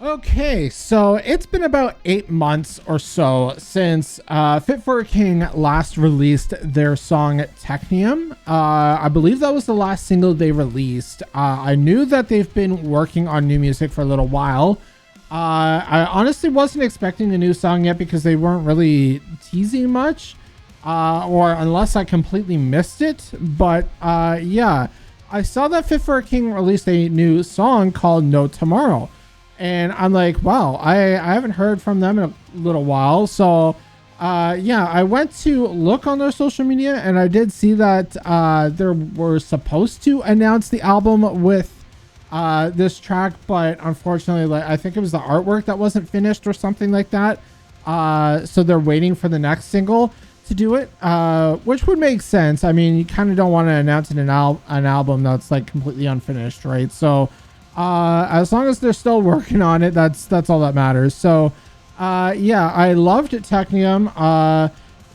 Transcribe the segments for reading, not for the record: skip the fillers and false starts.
Okay, so it's been about 8 months or so since Fit for a King last released their song Technium. I believe that was the last single they released. I knew that they've been working on new music for a little while. I honestly wasn't expecting a new song yet because they weren't really teasing much, or unless I completely missed it. But yeah, I saw that Fit for a King released a new song called No Tomorrow. And I'm like, wow, I haven't heard from them in a little while. So, yeah, I went to look on their social media and I did see that they were supposed to announce the album with this track. But unfortunately, like I think it was the artwork that wasn't finished or something like that. So they're waiting for the next single to do it, which would make sense. I mean, you kind of don't want to announce an album that's like completely unfinished, right? So as long as they're still working on it, that's all that matters. So yeah, I loved Technium.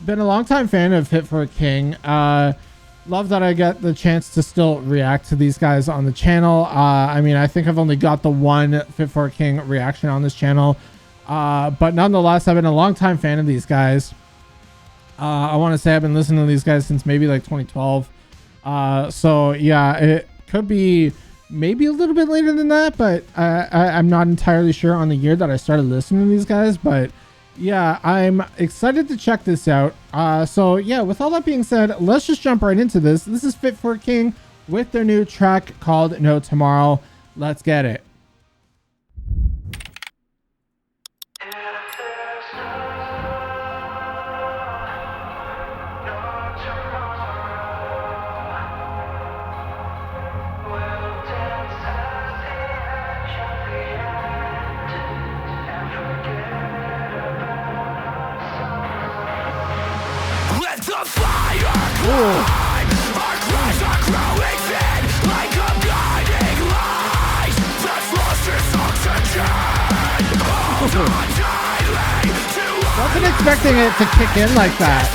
Been a long time fan of Fit for a King. Love that I get the chance to still react to these guys on the channel. I mean, I think I've only got the one Fit for a King reaction on this channel, but nonetheless, I've been a long time fan of these guys. I want to say I've been listening to these guys since maybe like 2012. So yeah, it could be maybe a little bit later than that, but I'm not entirely sure on the year that I started listening to these guys. But yeah, I'm excited to check this out. So yeah, with all that being said, let's just jump right into this. This is Fit for a King with their new track called No Tomorrow. Let's get it. Wasn't expecting it to kick in like that.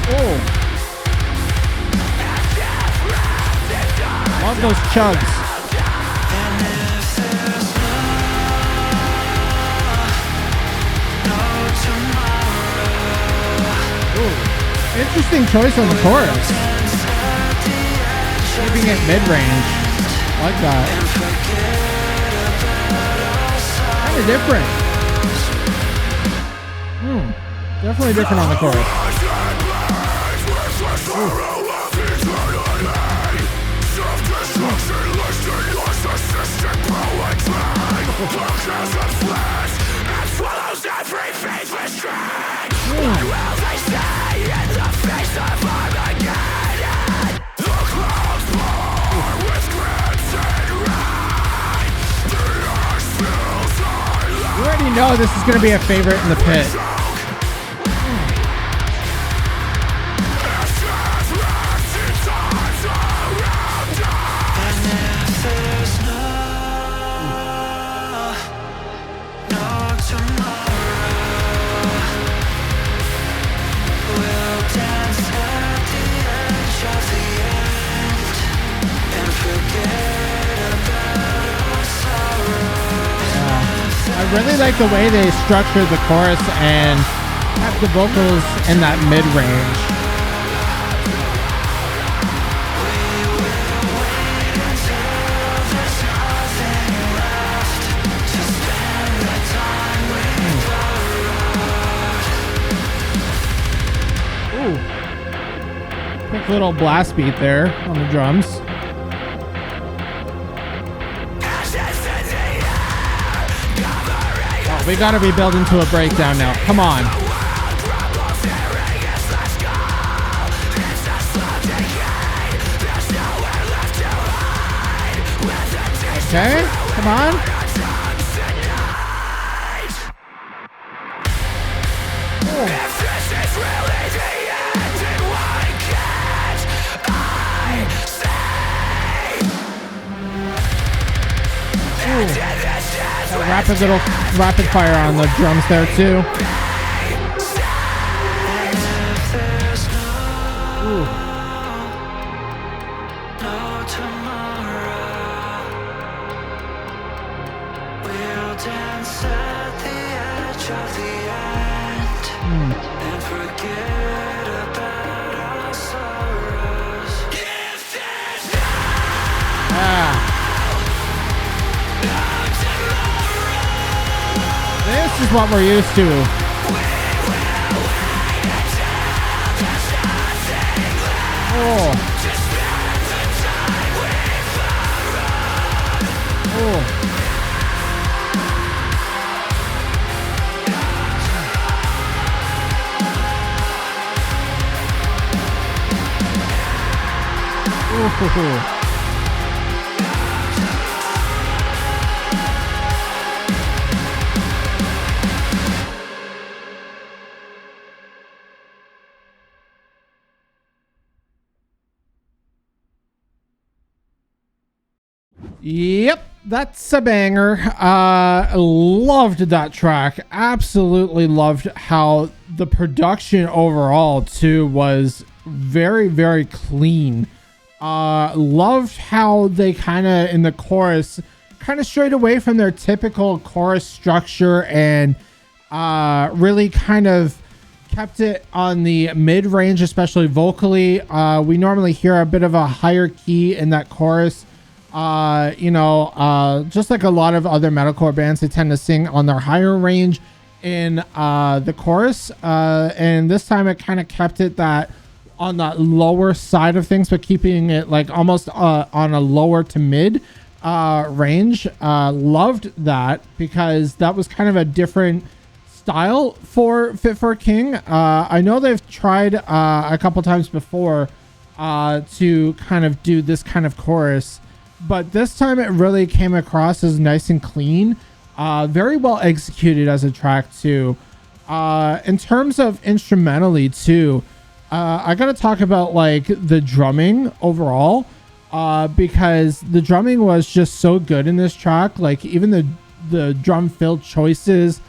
Oh, love those chugs. Ooh, interesting choice on the chorus. Keeping it mid-range. Like that. Kind of different. Definitely different on the chorus. You already know this is going to be a favorite in the pit. I really like the way they structured the chorus and kept the vocals in that mid-range. Ooh. Quick little blast beat there on the drums. We gotta be building to a breakdown now. Come on. Okay, come on. Rapid fire on the drums there too. Ooh. This is what we're used to. Oh. Oh. Ooh. Yep, that's a banger. Loved that track. Absolutely loved how the production overall too was very, very clean. Loved how they kind of in the chorus kind of strayed away from their typical chorus structure and really kind of kept it on the mid-range, especially vocally. We normally hear a bit of a higher key in that chorus. Just like a lot of other metalcore bands, they tend to sing on their higher range in the chorus. And this time it kind of kept it that on that lower side of things, but keeping it like almost on a lower to mid range. Loved that because that was kind of a different style for Fit for a King. I know they've tried a couple times before to kind of do this kind of chorus, but this time it really came across as nice and clean. Very well executed as a track too. In terms of instrumentally too, I gotta talk about like the drumming overall, because the drumming was just so good in this track. Like even the drum fill choices,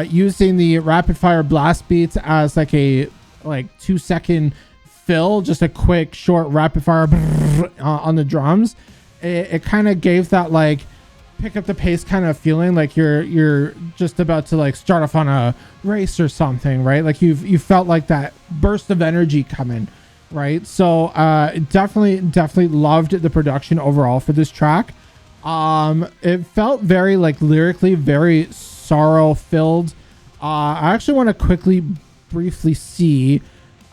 using the rapid fire blast beats as like a 2-second fill, just a quick short rapid fire on the drums. It kind of gave that like pick up the pace kind of feeling, like you're just about to like start off on a race or something, right? Like you felt like that burst of energy coming, right? So definitely loved the production overall for this track. It felt very like lyrically very sorrow filled. I actually want to quickly briefly see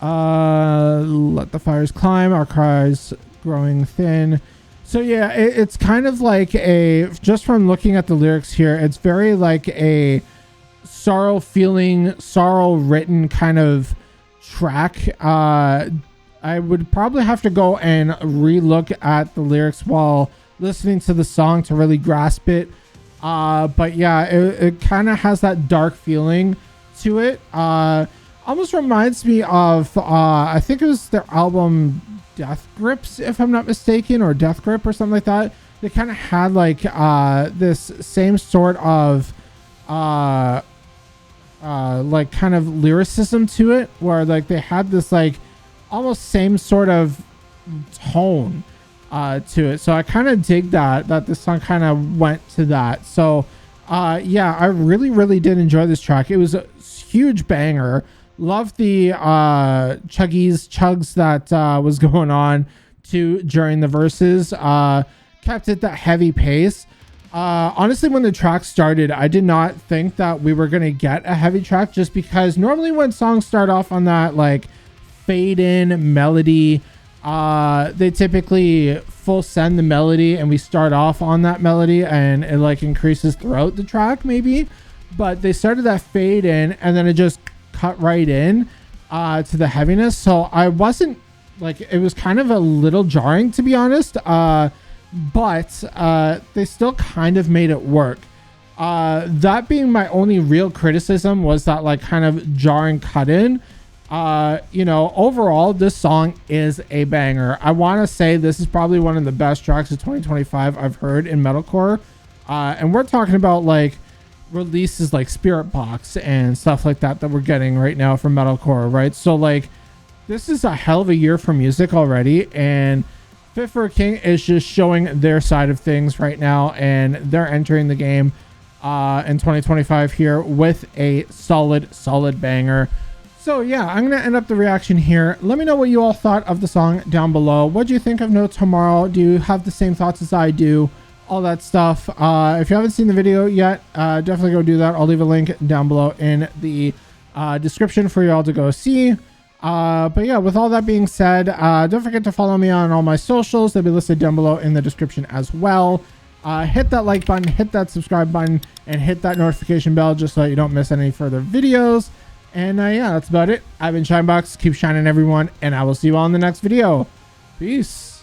let the fires climb, our cries growing thin. So yeah, it's kind of like just from looking at the lyrics here, it's very like a sorrow written kind of track. I would probably have to go and relook at the lyrics while listening to the song to really grasp it. But yeah, it kind of has that dark feeling to it. Almost reminds me of, I think it was their album Death Grips, if I'm not mistaken, or Death Grip or something like that. They kind of had like this same sort of like kind of lyricism to it, where like they had this like almost same sort of tone to it. So I kind of dig that this song kind of went to that. So yeah, I really did enjoy this track. It was a huge banger. Loved the chugs that was going on too during the verses. Kept it that heavy pace. Honestly, when the track started, I did not think that we were gonna get a heavy track, just because normally when songs start off on that like fade in melody, they typically full send the melody and we start off on that melody and it like increases throughout the track maybe, but they started that fade in and then it just cut right in to the heaviness. So I wasn't like, it was kind of a little jarring, to be honest, but they still kind of made it work. That being my only real criticism, was that like kind of jarring cut in. Overall this song is a banger. I want to say this is probably one of the best tracks of 2025 I've heard in metalcore, and we're talking about like releases like Spiritbox and stuff like that we're getting right now from metalcore, right? So like this is a hell of a year for music already, and Fit for a King is just showing their side of things right now, and they're entering the game in 2025 here with a solid banger. So yeah, I'm gonna end up the reaction here. Let me know what you all thought of the song down below. What do you think of No Tomorrow? Do you have the same thoughts as I do? All that stuff. If you haven't seen the video yet, definitely go do that. I'll leave a link down below in the description for y'all to go see. But yeah, with all that being said, don't forget to follow me on all my socials. They'll be listed down below in the description as well. Hit that like button, hit that subscribe button, and hit that notification bell just so that you don't miss any further videos. And yeah, that's about it. I've been Shineboxx. Keep shining, everyone, and I will see you all in the next video. Peace.